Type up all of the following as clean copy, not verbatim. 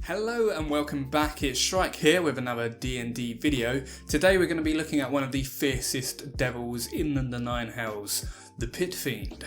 Hello and welcome back, it's Shrike here with another D&D video. Today we're going to be looking at one of the fiercest devils in the Nine Hells, the Pit Fiend.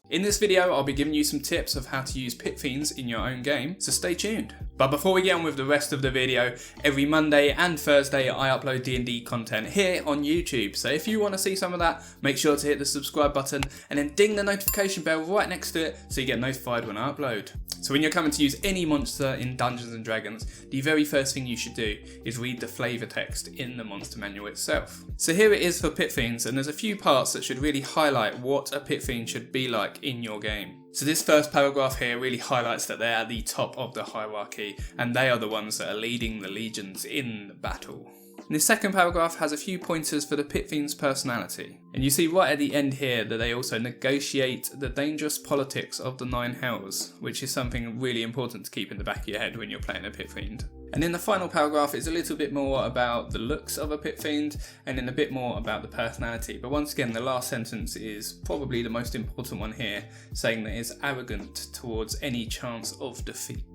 In this video, I'll be giving you some tips of how to use Pit Fiends in your own game, so stay tuned. But before we get on with the rest of the video, every Monday and Thursday I upload D&D content here on YouTube, so if you want to see some of that, make sure to hit the subscribe button and then ding the notification bell right next to it so you get notified when I upload. So when you're coming to use any monster in Dungeons & Dragons, the very first thing you should do is read the flavour text in the monster manual itself. So here it is for Pit Fiends, and there's a few parts that should really highlight what a Pit Fiend should be like in your game. So this first paragraph here really highlights that they're at the top of the hierarchy, and they are the ones that are leading the legions in the battle. And this second paragraph has a few pointers for the Pit Fiend's personality. And you see right at the end here that they also negotiate the dangerous politics of the Nine Hells, which is something really important to keep in the back of your head when you're playing a Pit Fiend. And in the final paragraph it's a little bit more about the looks of a Pit Fiend and then a bit more about the personality. But once again, the last sentence is probably the most important one here, saying that it's arrogant towards any chance of defeat.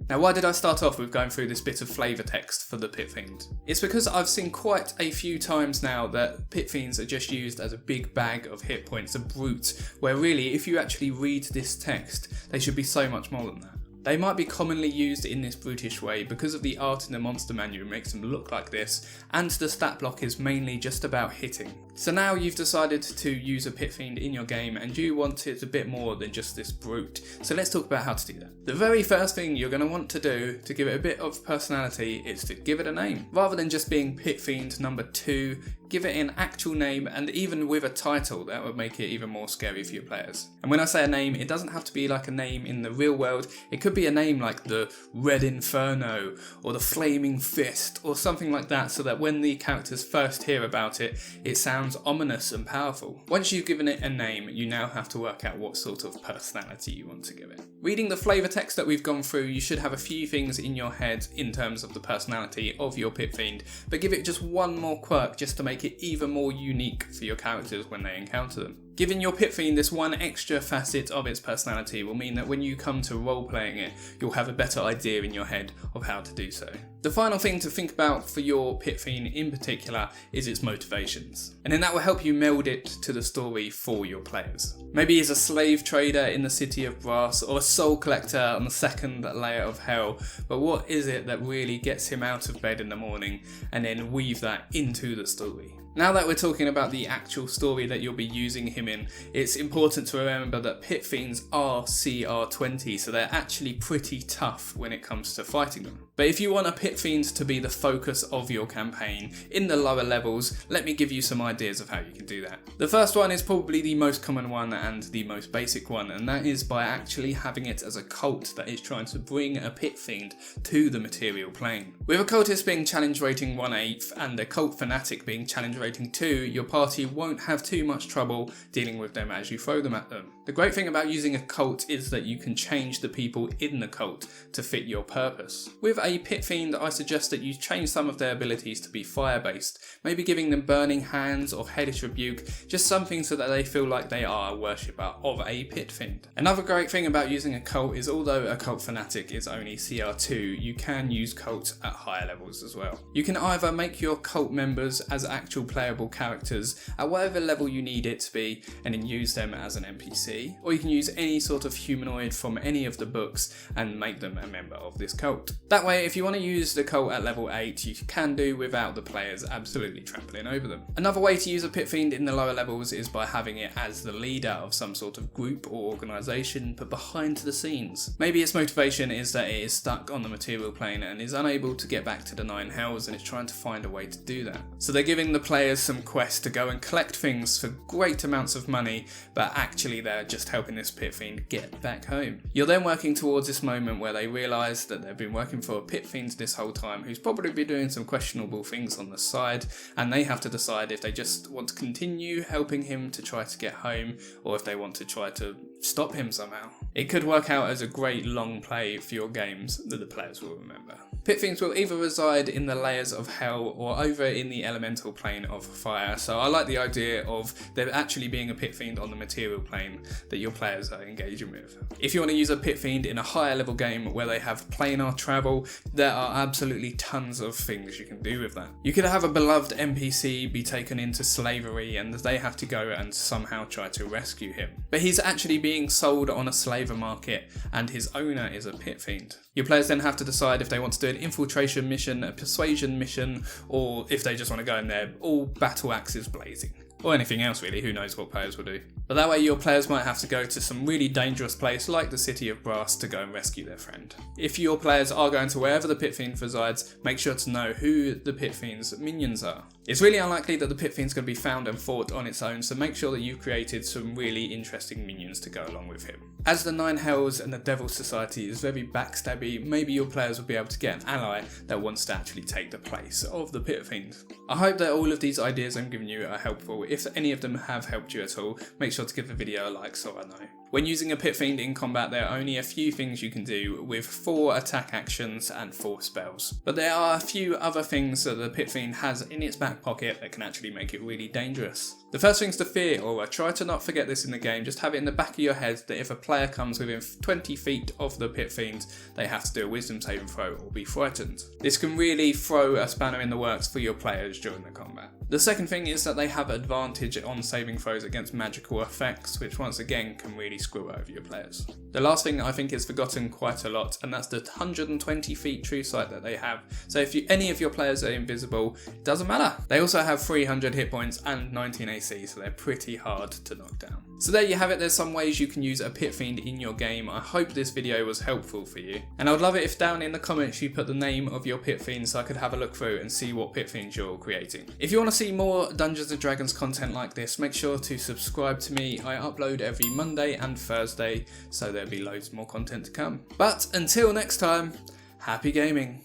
Now, why did I start off with going through this bit of flavour text for the Pit Fiend? It's because I've seen quite a few times now that Pit Fiends are just used as a big bag of hit points, a brute, where really if you actually read this text, they should be so much more than that. They might be commonly used in this brutish way because of the art in the monster manual makes them look like this, and the stat block is mainly just about hitting. So now you've decided to use a Pit Fiend in your game and you want it a bit more than just this brute. So let's talk about how to do that. The very first thing you're going to want to do to give it a bit of personality is to give it a name. Rather than just being Pit Fiend number 2, give it an actual name, and even with a title that would make it even more scary for your players. And when I say a name, it doesn't have to be like a name in the real world. It could be a name like the Red Inferno or the Flaming Fist or something like that, so that when the characters first hear about it, it sounds ominous and powerful. Once you've given it a name, you now have to work out what sort of personality you want to give it. Reading the flavour text that we've gone through, you should have a few things in your head in terms of the personality of your Pit Fiend, but give it just one more quirk just to make it even more unique for your characters when they encounter them. Giving your Pit Fiend this one extra facet of its personality will mean that when you come to role-playing it, you'll have a better idea in your head of how to do so. The final thing to think about for your Pit Fiend in particular is its motivations, and then that will help you meld it to the story for your players. Maybe he's a slave trader in the city of brass or a soul collector on the second layer of hell, but what is it that really gets him out of bed in the morning, and then weave that into the story. Now that we're talking about the actual story that you'll be using him in, it's important to remember that Pit Fiends are CR20, so they're actually pretty tough when it comes to fighting them. But if you want a Pit Fiend to be the focus of your campaign in the lower levels, let me give you some ideas of how you can do that. The first one is probably the most common one and the most basic one, and that is by actually having it as a cult that is trying to bring a Pit Fiend to the material plane. With a cultist being challenge rating 1/8 and a cult fanatic being challenge rating 2, your party won't have too much trouble dealing with them as you throw them at them. The great thing about using a cult is that you can change the people in the cult to fit your purpose. With a Pit Fiend, I suggest that you change some of their abilities to be fire based, maybe giving them burning hands or hellish rebuke, just something so that they feel like they are a worshipper of a Pit Fiend. Another great thing about using a cult is although a cult fanatic is only CR2, you can use cults at higher levels as well. You can either make your cult members as actual playable characters at whatever level you need it to be and then use them as an NPC, or you can use any sort of humanoid from any of the books and make them a member of this cult. That way, if you want to use the cult at level 8, you can do without the players absolutely trampling over them. Another way to use a Pit Fiend in the lower levels is by having it as the leader of some sort of group or organisation, but behind the scenes. Maybe its motivation is that it is stuck on the material plane and is unable to get back to the Nine Hells and is trying to find a way to do that. So they're giving the players some quests to go and collect things for great amounts of money, but actually they're just helping this Pit Fiend get back home. You're then working towards this moment where they realise that they've been working for a Pit Fiend this whole time who's probably been doing some questionable things on the side, and they have to decide if they just want to continue helping him to try to get home or if they want to try to stop him somehow. It could work out as a great long play for your games that the players will remember. Pit Fiends will either reside in the layers of hell or over in the elemental plane of fire, so I like the idea of there actually being a Pit Fiend on the material plane that your players are engaging with. If you want to use a Pit Fiend in a higher level game where they have planar travel, there are absolutely tons of things you can do with that. You could have a beloved NPC be taken into slavery and they have to go and somehow try to rescue him. But he's actually being sold on a slaver market and his owner is a Pit Fiend. Your players then have to decide if they want to do an infiltration mission, a persuasion mission, or if they just want to go in there all battle axes blazing. Or anything else really, who knows what players will do. But that way your players might have to go to some really dangerous place like the City of Brass to go and rescue their friend. If your players are going to wherever the Pit Fiend resides, make sure to know who the Pit Fiend's minions are. It's really unlikely that the Pit Fiend's going to be found and fought on its own, so make sure that you've created some really interesting minions to go along with him. As the Nine Hells and the Devil Society is very backstabby, maybe your players will be able to get an ally that wants to actually take the place of the Pit Fiend. I hope that all of these ideas I'm giving you are helpful. If any of them have helped you at all, make sure to give the video a like so I know. When using a Pit Fiend in combat, there are only a few things you can do with 4 attack actions and 4 spells. But there are a few other things that the Pit Fiend has in its back pocket that can actually make it really dangerous. The first things to fear, or try to not forget this in the game, just have it in the back of your head that if a player comes within 20 feet of the Pit Fiend, they have to do a wisdom saving throw or be frightened. This can really throw a spanner in the works for your players during the combat. The second thing is that they have advantage on saving throws against magical effects, which once again can really screw over your players. The last thing I think is forgotten quite a lot, and that's the 120 feet true sight that they have. So if any of your players are invisible, it doesn't matter. They also have 300 hit points and 19 AC, so they're pretty hard to knock down. So there you have it, there's some ways you can use a Pit Fiend in your game. I hope this video was helpful for you. And I would love it if down in the comments you put the name of your Pit Fiend so I could have a look through and see what Pit Fiends you're creating. If you want to see more Dungeons & Dragons content like this, make sure to subscribe to me. I upload every Monday and Thursday, so there'll be loads more content to come. But until next time, happy gaming.